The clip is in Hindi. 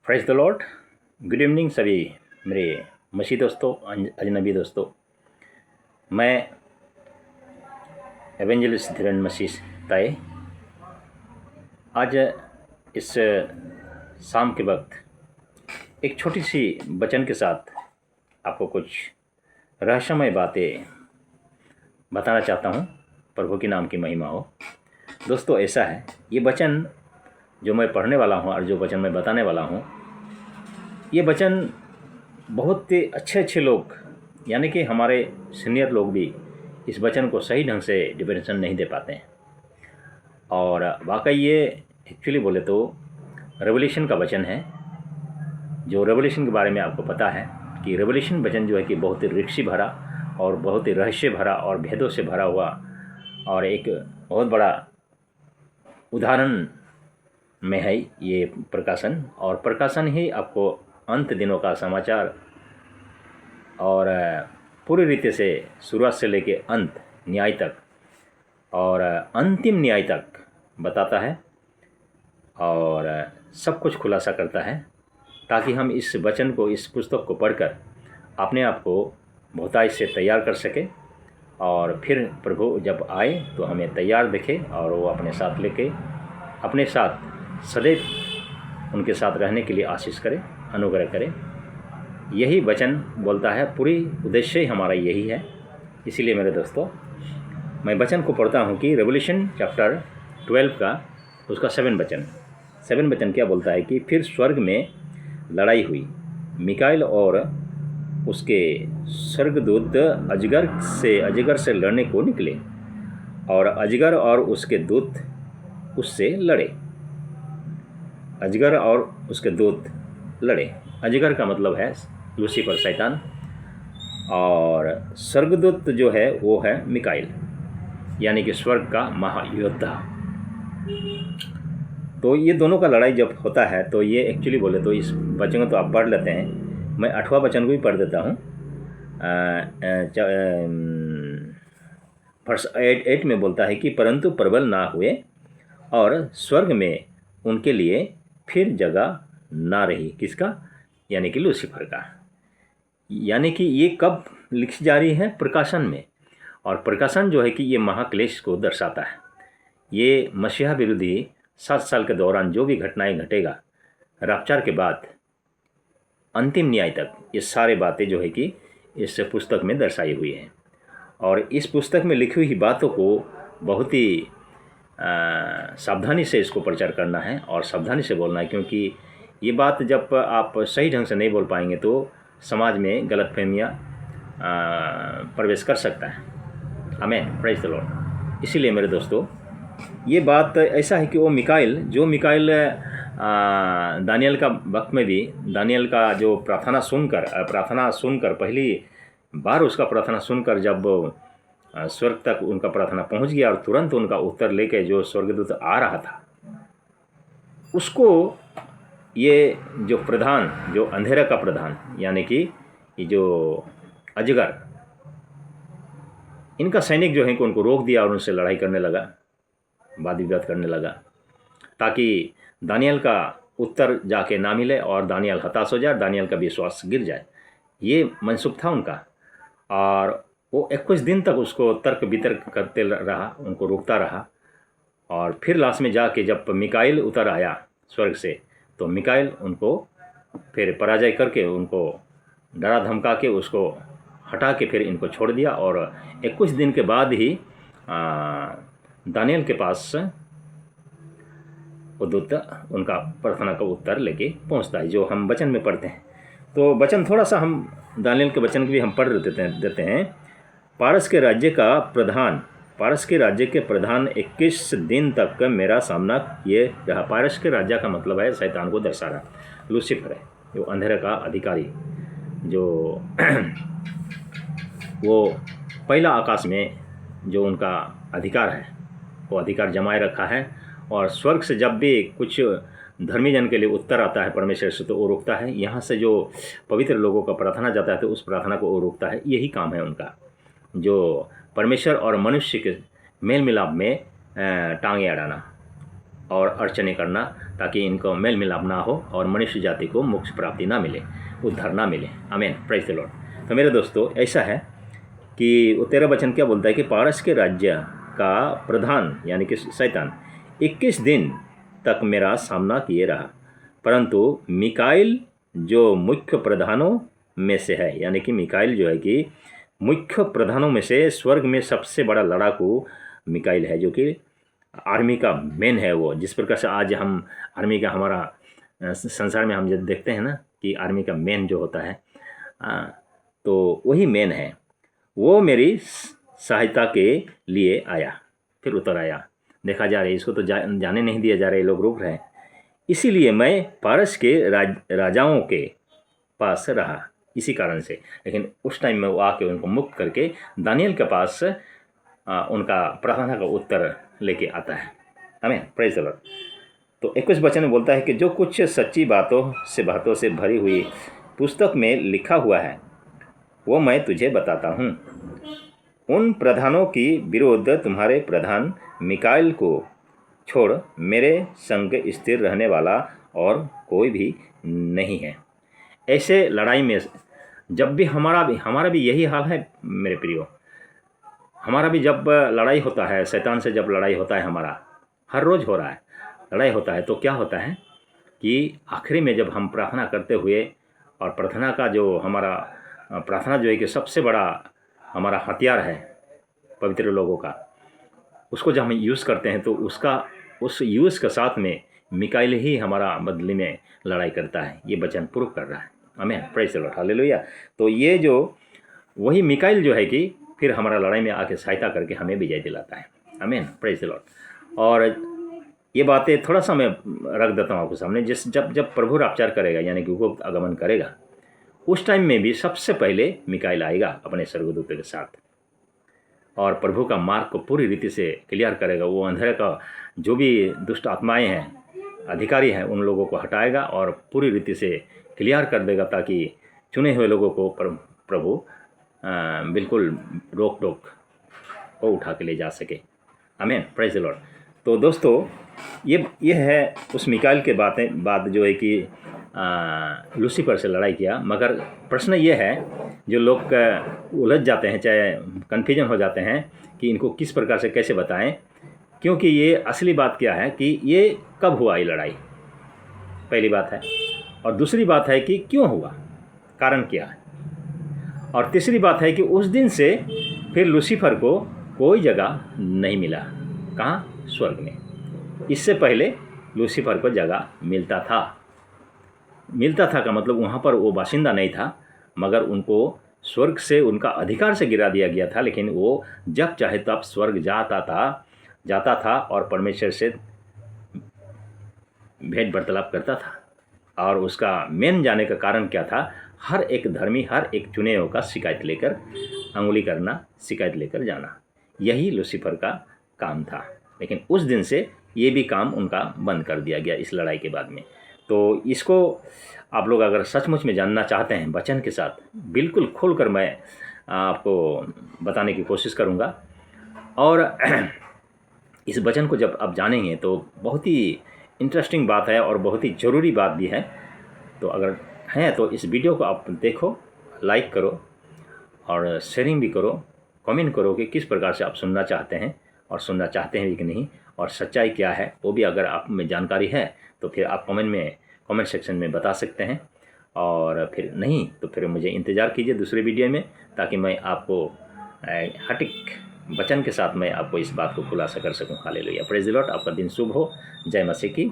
Praise the Lord. Good evening सभी मेरे मसीह दोस्तों, अजनबी दोस्तों। मैं एवेंजलिस्ट धीरेन्द्र मसीह ताए आज इस शाम के वक्त एक छोटी सी वचन के साथ आपको कुछ रहस्यमय बातें बताना चाहता हूँ। प्रभु के नाम की महिमा हो। दोस्तों, ऐसा है, ये वचन जो मैं पढ़ने वाला हूँ और जो वचन मैं बताने वाला हूँ, ये वचन बहुत ही अच्छे लोग यानी कि हमारे सीनियर लोग भी इस वचन को सही ढंग से डिफिनेशन नहीं दे पाते हैं। और वाकई ये एक्चुअली बोले तो रेवोल्यूशन का वचन है। जो रेवोल्यूशन के बारे में आपको पता है कि रेवोल्यूशन वचन जो है कि बहुत ही रिक्सी भरा और बहुत ही रहस्य भरा और भेदों से भरा हुआ और एक बहुत बड़ा उदाहरण में है ये प्रकाशन। और प्रकाशन ही आपको अंत दिनों का समाचार और पूरी रीति से शुरुआत से लेके अंत न्याय तक और अंतिम न्याय तक बताता है और सब कुछ खुलासा करता है, ताकि हम इस वचन को, इस पुस्तक को पढ़कर अपने आप को बहुतायत से तैयार कर सके और फिर प्रभु जब आए तो हमें तैयार दिखे और वो अपने साथ लेके अपने साथ सदैव उनके साथ रहने के लिए आशीष करे, अनुग्रह करे। यही वचन बोलता है, पूरी उद्देश्य ही हमारा यही है। इसीलिए मेरे दोस्तों, मैं वचन को पढ़ता हूँ कि रेवोल्यूशन चैप्टर 12 का उसका 7 वचन क्या बोलता है कि फिर स्वर्ग में लड़ाई हुई। मिकाएल और उसके स्वर्गदूत अजगर से लड़ने को निकले और अजगर और उसके दूत उससे लड़े। अजगर और उसके दूत लड़े। अजगर का मतलब है लूसीफर, शैतान, और स्वर्गदूत जो है वो है मिकाएल, यानी कि स्वर्ग का महायोद्धा। तो ये दोनों का लड़ाई जब होता है तो ये एक्चुअली बोले तो इस वचन को तो आप पढ़ लेते हैं। मैं 8वां वचन को भी पढ़ देता हूँ। वर्ष 8 में बोलता है कि परंतु प्रबल ना हुए और स्वर्ग में उनके लिए फिर जगह ना रही। किसका? यानी कि लूसीफर का। यानी कि ये कब लिखी जा रही है? प्रकाशन में। और प्रकाशन जो है कि ये महाक्लेश को दर्शाता है। ये मसीहा विरोधी 7 साल के दौरान जो भी घटनाएं घटेगा, रफ्तार के बाद अंतिम न्याय तक, ये सारे बातें जो है कि इस पुस्तक में दर्शाई हुई हैं। और इस पुस्तक में लिखी हुई बातों को बहुत ही सावधानी से इसको प्रचार करना है और सावधानी से बोलना है, क्योंकि ये बात जब आप सही ढंग से नहीं बोल पाएंगे तो समाज में गलतफहमियाँ प्रवेश कर सकता है। आमीन, प्रेज़ द लॉर्ड। इसीलिए मेरे दोस्तों, ये बात ऐसा है कि वो मिकाएल दानियल का वक्त में भी, दानियल का जो प्रार्थना सुनकर पहली बार उसका प्रार्थना सुनकर जब स्वर्ग तक उनका प्रार्थना पहुंच गया और तुरंत उनका उत्तर लेके जो स्वर्गदूत आ रहा था, उसको ये जो प्रधान, जो अंधेरा का प्रधान, यानी कि ये जो अजगर, इनका सैनिक जो है कि उनको रोक दिया और उनसे लड़ाई करने लगा, वाद विवाद करने लगा, ताकि दानियल का उत्तर जाके ना मिले और दानियल हताश हो जाए, दानियल का विश्वास गिर जाए। ये मनसूब था उनका। और वो 21 दिन तक उसको तर्क वितर्क करते रहा, उनको रोकता रहा। और फिर लास्ट में जाके जब मिकाएल उतर आया स्वर्ग से, तो मिकाएल उनको फिर पराजय करके, उनको डरा धमका के, उसको हटा के फिर इनको छोड़ दिया। और 21 दिन के बाद ही दानियल के पास वो दूत उनका प्रार्थना का उत्तर लेके पहुंचता है, जो हम वचन में पढ़ते हैं। तो वचन थोड़ा सा हम दानियल के वचन भी हम पढ़ देते हैं। पारस के राज्य के प्रधान 21 दिन तक मेरा सामना ये रहा। पारस के राज्य का मतलब है शैतान को दर्शा रहा, लूसीफर है, जो अंधेरे का अधिकारी, जो वो पहला आकाश में जो उनका अधिकार है, वो अधिकार जमाए रखा है। और स्वर्ग से जब भी कुछ धर्मी जन के लिए उत्तर आता है परमेश्वर से, तो वो रोकता है। यहाँ से जो पवित्र लोगों का प्रार्थना जाता है तो उस प्रार्थना को वो रोकता है। यही काम है उनका, जो परमेश्वर और मनुष्य के मेल मिलाप में टांगे अड़ाना। और अड़चने करना, ताकि इनको मेल मिलाप ना हो और मनुष्य जाति को मोक्ष प्राप्ति ना मिले, उद्धार ना मिले। आमीन, प्रेज द लॉर्ड। तो मेरे दोस्तों, ऐसा है कि वो 13 वचन क्या बोलता है कि पारस के राज्य का प्रधान यानी कि शैतान 21 दिन तक मेरा सामना किए रहा, परंतु मिकाइल जो मुख्य प्रधानों में से है, यानी कि मिकाइल जो है कि मुख्य प्रधानों में से स्वर्ग में सबसे बड़ा लड़ाकू मिकाइल है, जो कि आर्मी का मेन है। वो जिस प्रकार से आज हम आर्मी का हमारा संसार में हम जब देखते हैं ना कि आर्मी का मेन जो होता है, तो वही मेन है। वो मेरी सहायता के लिए आया, फिर उतर आया। देखा जा रहा है इसको तो जाने नहीं दिया जा रहा है, लोग रुक रहे हैं। इसीलिए मैं पारस के राजाओं के पास रहा, इसी कारण से। लेकिन उस टाइम में वो आके उनको मुक्त करके दानियल के पास उनका प्रार्थना का उत्तर लेके आता है। आमीन, प्रेज द लॉर्ड। तो 21 वचन में बोलता है कि जो कुछ सच्ची बातों से भरी हुई पुस्तक में लिखा हुआ है वो मैं तुझे बताता हूँ। उन प्रधानों की विरोध तुम्हारे प्रधान मिकाइल को छोड़ मेरे संग स्थिर रहने वाला और कोई भी नहीं है। ऐसे लड़ाई में जब भी हमारा भी यही हाल है मेरे प्रियो। हमारा भी जब लड़ाई होता है, शैतान से जब लड़ाई होता है, हमारा हर रोज़ हो रहा है लड़ाई होता है, तो क्या होता है कि आखिरी में जब हम प्रार्थना करते हुए, और प्रार्थना का जो हमारा प्रार्थना जो है कि सबसे बड़ा हमारा हथियार है पवित्र लोगों का, उसको जब हम यूज़ करते हैं तो उस यूज़ के साथ में मिकाइल ही हमारा बदले में लड़ाई करता है। ये वचन प्रूव कर रहा है। आमीन, प्रेज द लॉर्ड, हालेलुया। तो ये जो वही मिकाइल जो है कि फिर हमारा लड़ाई में आके सहायता करके हमें विजय दिलाता है। आमीन, प्रेज द लॉर्ड। और ये बातें थोड़ा सा मैं रख देता हूँ आपके सामने। जब प्रभु रापचार करेगा, यानी कि गुप्त आगमन करेगा, उस टाइम में भी सबसे पहले मिकाइल आएगा अपने स्वर्गदूतों के साथ, और प्रभु का मार्ग को पूरी रीति से क्लियर करेगा। वो अंधेरे का जो भी दुष्ट आत्माएं हैं, अधिकारी हैं, उन लोगों को हटाएगा और पूरी रीति से क्लियर कर देगा, ताकि चुने हुए लोगों को प्रभु बिल्कुल रोक टोक को उठा के ले जा सके। आमीन, प्रेज द लॉर्ड। तो दोस्तों, ये है उस मिकाइल के बात जो है कि लूसीफर से लड़ाई किया। मगर प्रश्न ये है, जो लोग उलझ जाते हैं, चाहे कन्फ्यूजन हो जाते हैं कि इनको किस प्रकार से कैसे बताएं, क्योंकि ये असली बात क्या है कि ये कब हुआ ये लड़ाई, पहली बात है। और दूसरी बात है कि क्यों हुआ, कारण क्या है। और तीसरी बात है कि उस दिन से फिर लूसीफर को कोई जगह नहीं मिला। कहाँ? स्वर्ग में। इससे पहले लूसीफर को जगह मिलता था का मतलब वहाँ पर वो बाशिंदा नहीं था, मगर उनको स्वर्ग से उनका अधिकार से गिरा दिया गया था। लेकिन वो जब चाहे तब स्वर्ग जाता था और परमेश्वर से भेंट वार्तालाप करता था। और उसका मेन जाने का कारण क्या था? हर एक धर्मी, हर एक चुने हुए का शिकायत लेकर अंगुली करना, शिकायत लेकर जाना, यही लूसीफर का काम था। लेकिन उस दिन से ये भी काम उनका बंद कर दिया गया इस लड़ाई के बाद में। तो इसको आप लोग अगर सचमुच में जानना चाहते हैं वचन के साथ, बिल्कुल खोलकर मैं आपको बताने की कोशिश करूँगा। और इस वचन को जब आप जानेंगे तो बहुत ही इंटरेस्टिंग बात है और बहुत ही ज़रूरी बात भी है। तो अगर हैं तो इस वीडियो को आप देखो, लाइक करो और शेयरिंग भी करो, कमेंट करो कि किस प्रकार से आप सुनना चाहते हैं और सुनना चाहते हैं कि नहीं, और सच्चाई क्या है वो भी अगर आप में जानकारी है तो फिर आप कमेंट सेक्शन में बता सकते हैं। और फिर नहीं तो फिर मुझे इंतज़ार कीजिए दूसरे वीडियो में, ताकि मैं आपको सटीक वचन के साथ मैं आपको इस बात को खुलासा कर सकूं। Hallelujah, praise the Lord. आपका दिन शुभ हो। जय मसीह की।